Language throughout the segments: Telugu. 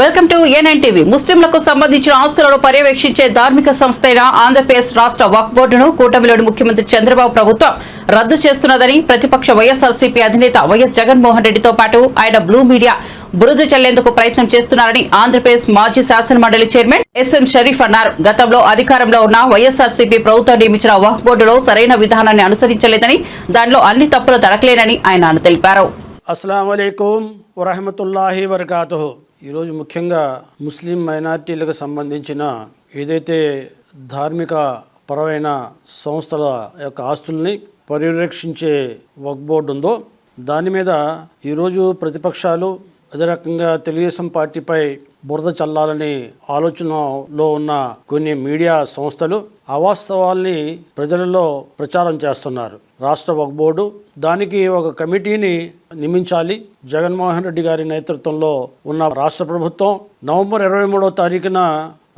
Welcome to ANN TV. ముస్లింలకు సంబంధించిన ఆస్తులను పర్యవేక్షించే ధార్మిక సంస్థ అయిన ఆంధ్రప్రదేశ్ రాష్ట్ర వక్ఫ్ బోర్డును కూటమిలోని ముఖ్యమంత్రి చంద్రబాబు ప్రభుత్వం రద్దు చేస్తున్నదని ప్రతిపక్ష వైఎస్ఆర్సీపీ అధినేత వైఎస్ జగన్మోహన్ రెడ్డితో పాటు ఆయన బ్లూ మీడియా బురద చల్లేందుకు ప్రయత్నం చేస్తున్నారని ఆంధ్రప్రదేశ్ మాజీ శాసనమండలి చైర్మన్ ఎస్ఎం షరీఫ్ అన్నారు. గతంలో అధికారంలో ఉన్న వైఎస్ఆర్సీపీ ప్రభుత్వం నియమించిన వక్ఫ్ బోర్డులో సరైన విధానాన్ని అనుసరించలేదని, దానిలో అన్ని తప్పులు తడకలేనని ఆయన తెలిపారు. అస్సలాము అలైకుం వరహమతుల్లాహి వబరకాతుహు. ఈరోజు ముఖ్యంగా ముస్లిం మైనార్టీలకు సంబంధించిన ఏదైతే ధార్మిక పరమైన సంస్థల యొక్క ఆస్తుల్ని పర్యవేక్షించే వక్ఫ్ బోర్డు ఉందో దాని మీద ఈరోజు ప్రతిపక్షాలు అదే రకంగా తెలుగుదేశం పార్టీపై బురద చల్లాలని ఆలోచనలో ఉన్న కొన్ని మీడియా సంస్థలు అవాస్తవాల్ని ప్రజలలో ప్రచారం చేస్తున్నారు. రాష్ట్ర వక్ఫ్ బోర్డు దానికి ఒక కమిటీని నియమించాలి. జగన్మోహన్ రెడ్డి గారి నేతృత్వంలో ఉన్న రాష్ట్ర ప్రభుత్వం నవంబర్ 23వ తారీఖున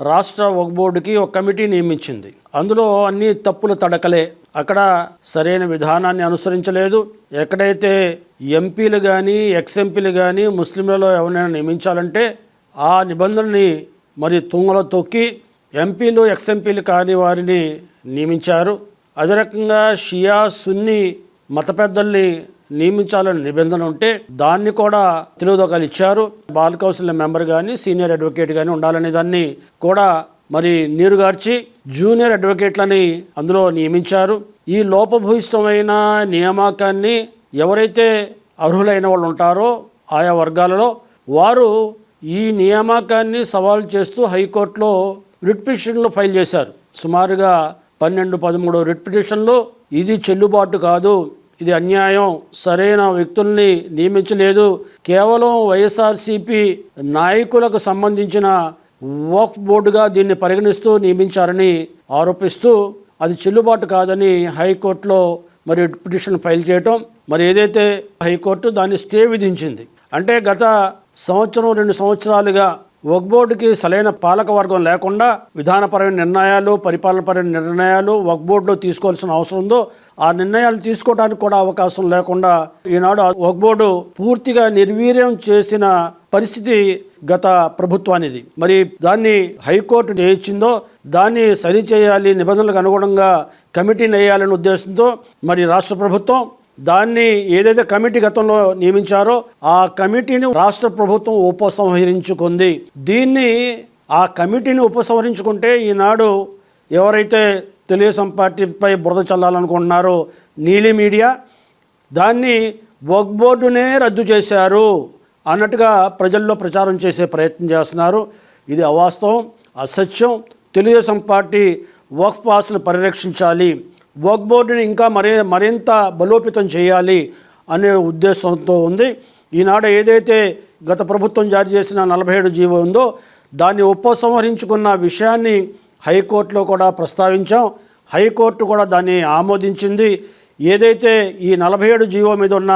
రాష్ట్ర వక్ఫ్ బోర్డుకి ఒక కమిటీ నియమించింది. అందులో అన్ని తప్పులు తడకలే. అక్కడ సరైన విధానాన్ని అనుసరించలేదు. ఎక్కడైతే ఎంపీలు కానీ ఎక్స్ఎంపీలు కానీ ముస్లింలలో ఎవరైనా నియమించాలంటే ఆ నిబంధనని మరి తుంగలో తొక్కి ఎంపీలు ఎక్స్ఎంపీలు కాని వారిని నియమించారు. అదే రకంగా షియా సున్నీ మత పెద్దల్ని నియమించాలని నిబంధన ఉంటే దాన్ని కూడా తెలుగుదోకలు ఇచ్చారు. బాల్ కౌన్సిల్ మెంబర్ కానీ సీనియర్ అడ్వకేట్ కానీ ఉండాలనే దాన్ని కూడా మరి నీరుగార్చి జూనియర్ అడ్వకేట్లని అందులో నియమించారు. ఈ లోపభూయిష్టమైన నియామకాన్ని ఎవరైతే అర్హులైన వాళ్ళు ఉంటారో ఆయా వర్గాలలో వారు ఈ నియామకాన్ని సవాల్ చేస్తూ హైకోర్టులో రిట్ పిటిషన్లు ఫైల్ చేశారు. సుమారుగా 12-13 రిట్ పిటిషన్లు. ఇది చెల్లుబాటు కాదు, ఇది అన్యాయం, సరైన వ్యక్తుల్ని నియమించలేదు, కేవలం వైఎస్ఆర్సీపీ నాయకులకు సంబంధించిన వక్ఫ్ బోర్డుగా దీన్ని పరిగణిస్తూ నియమించారని ఆరోపిస్తూ అది చెల్లుబాటు కాదని హైకోర్టులో మరి పిటిషన్ ఫైల్ చేయటం, మరి ఏదైతే హైకోర్టు దాన్ని స్టే విధించింది. అంటే గత 1-2 సంవత్సరాలుగా వక్ఫ్ బోర్డుకి సరైన పాలక వర్గం లేకుండా విధానపరమైన నిర్ణయాలు, పరిపాలనపరమైన నిర్ణయాలు వక్ఫ్ బోర్డులో తీసుకోవాల్సిన అవసరం ఉందో ఆ నిర్ణయాలు తీసుకోవడానికి కూడా అవకాశం లేకుండా ఈనాడు వక్ఫ్ బోర్డు పూర్తిగా నిర్వీర్యం చేసిన పరిస్థితి గత ప్రభుత్వానిది. మరి దాన్ని హైకోర్టు చేయించిందో దాన్ని సరిచేయాలి, నిబంధనలకు అనుగుణంగా కమిటీని వేయాలనే ఉద్దేశంతో మరి రాష్ట్ర ప్రభుత్వం దాన్ని ఏదైతే కమిటీ గతంలో నియమించారో ఆ కమిటీని రాష్ట్ర ప్రభుత్వం ఉపసంహరించుకుంది. దీన్ని ఆ కమిటీని ఉపసంహరించుకుంటే ఈనాడు ఎవరైతే తెలుగుదేశం పార్టీపై బురద చల్లాలనుకుంటున్నారో నీలి మీడియా దాన్ని వక్ఫ్ బోర్డునే రద్దు చేశారు అన్నట్టుగా ప్రజల్లో ప్రచారం చేసే ప్రయత్నం చేస్తున్నారు. ఇది అవాస్తవం, అసత్యం. తెలుగుదేశం పార్టీ వక్ఫ్ ఆస్తులు పరిరక్షించాలి, వక్ఫ్ బోర్డుని ఇంకా మరింత బలోపేతం చేయాలి అనే ఉద్దేశంతో ఉంది. ఈనాడు ఏదైతే గత ప్రభుత్వం జారీ చేసిన 47 జీవో ఉందో దాన్ని ఉపసంహరించుకున్న విషయాన్ని హైకోర్టులో కూడా ప్రస్తావించాం. హైకోర్టు కూడా దాన్ని ఆమోదించింది. ఏదైతే ఈ 47 జీవో మీద ఉన్న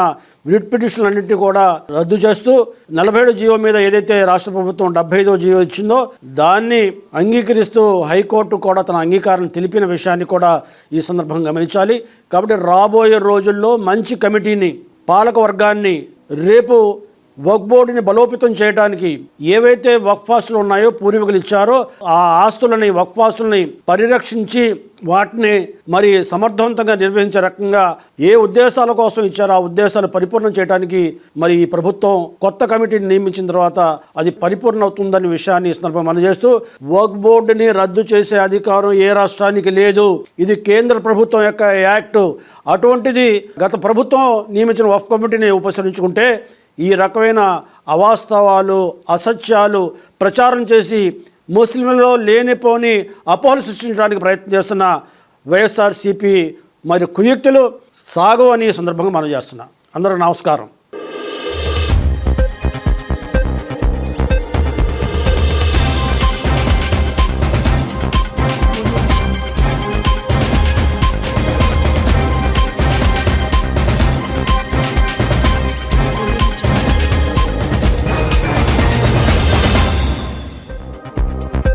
రిట్ పిటిషన్లన్నింటినీ కూడా రద్దు చేస్తూ 47 జీవో మీద ఏదైతే రాష్ట్ర ప్రభుత్వం 75వ జీవో ఇచ్చిందో దాన్ని అంగీకరిస్తూ హైకోర్టు కూడా తన అంగీకారం తెలిపిన విషయాన్ని కూడా ఈ సందర్భంగా గమనించాలి. కాబట్టి రాబోయే రోజుల్లో మంచి కమిటీని, పాలక వర్గాన్ని రేపు వక్ఫ్ బోర్డుని బలోపేతం చేయడానికి ఏవైతే వక్ఫ్ ఆస్తులు ఉన్నాయో పూర్వీకులు ఇచ్చారో ఆ ఆస్తులని, వక్ఫ్ ఆస్తులని పరిరక్షించి వాటిని మరి సమర్థవంతంగా నిర్వహించే రకంగా ఏ ఉద్దేశాల కోసం ఇచ్చారో ఆ ఉద్దేశాలు పరిపూర్ణం చేయడానికి మరి ఈ ప్రభుత్వం కొత్త కమిటీని నియమించిన తర్వాత అది పరిపూర్ణ అవుతుందనే విషయాన్ని ఈ సందర్భంగా మనం చేస్తూ వక్ఫ్ బోర్డుని రద్దు చేసే అధికారం ఏ రాష్ట్రానికి లేదు. ఇది కేంద్ర ప్రభుత్వం యొక్క యాక్ట్. అటువంటిది గత ప్రభుత్వం నియమించిన వక్ఫ్ కమిటీని ఉపసంహరించుకుంటే ఈ రకమైన అవాస్తవాలు, అసత్యాలు ప్రచారం చేసి ముస్లింలలో లేనిపోని అపోహలు సృష్టించడానికి ప్రయత్నం చేస్తున్న వైఎస్ఆర్సీపీ మరి కుయుక్తులు సాగు అని సందర్భంగా మనం చేస్తున్నాం. అందరూ నమస్కారం.